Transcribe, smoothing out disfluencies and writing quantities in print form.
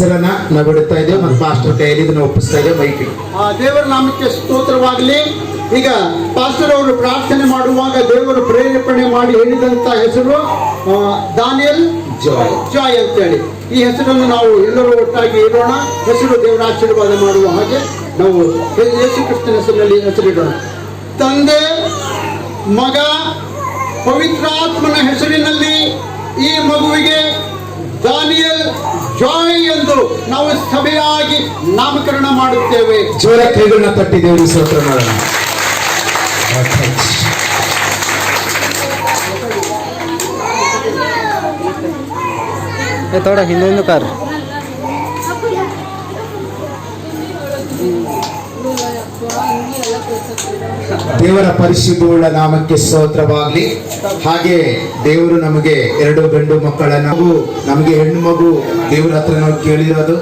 ಹೆಸರನ್ನ ನಾವು ಇಡುತ್ತಾ ಇದ್ದೇವೆ ಮತ್ತು ಮಾಸ್ಟರ್ ಕೈಯಲ್ಲಿ ಇದನ್ನು ಒಪ್ಪಿಸ್ತಾ ಇದ್ದೇವೆ ಮೈಕಿ. ದೇವರ ನಾಮಕ್ಕೆ ಸ್ತೋತ್ರವಾಗಲಿ. ಈಗ ಪಾಸ್ಟರ್ ಅವರು ಪ್ರಾರ್ಥನೆ ಮಾಡುವಾಗ ದೇವರು ಪ್ರೇರೇಪಣೆ ಮಾಡಿ ಹೇಳಿದಂತ ಹೆಸರು ದಾನಿಯಲ್ ಜಾಯ್ ಅಂತೇಳಿ. ಈ ಹೆಸರನ್ನು ನಾವು ಎಲ್ಲರೂ ಒಟ್ಟಾಗಿ ಇರೋಣ. ಹೆಸರು ದೇವರ ಆಶೀರ್ವಾದ ಮಾಡುವ ಹಾಗೆ ನಾವು ಯೇಸು ಕ್ರಿಸ್ತನ ಹೆಸರಿನಲ್ಲಿ ಹೆಸರಿಡೋಣ. ತಂದೆ, ಮಗ, ಪವಿತ್ರಾತ್ಮನ ಹೆಸರಿನಲ್ಲಿ ಈ ಮಗುವಿಗೆ ದಾನಿಯಲ್ ಜಾಯ್ ಎಂದು ನಾವು ಸಭೆಯಾಗಿ ನಾಮಕರಣ ಮಾಡುತ್ತೇವೆ. ಜೋರ ಕೈಗಳನ್ನ ತಟ್ಟಿ ದೇವರಿಗೆ ಸ್ತೋತ್ರ ಮಾಡೋಣ. थोड़ा हिंदू कर ದೇವರ ಪರಿಶುದ್ಧವುಳ್ಳ ನಾಮಕ್ಕೆ ಸ್ತೋತ್ರವಾಗಲಿ. ಹಾಗೆ ದೇವರು ನಮಗೆ 2 ಗಂಡು ಮಕ್ಕಳನ್ನು, ನಮಗೆ ಹೆಣ್ಣು ಮಗು ದೇವರ ಹತ್ರ ನಾವು ಕೇಳಿರೋದು.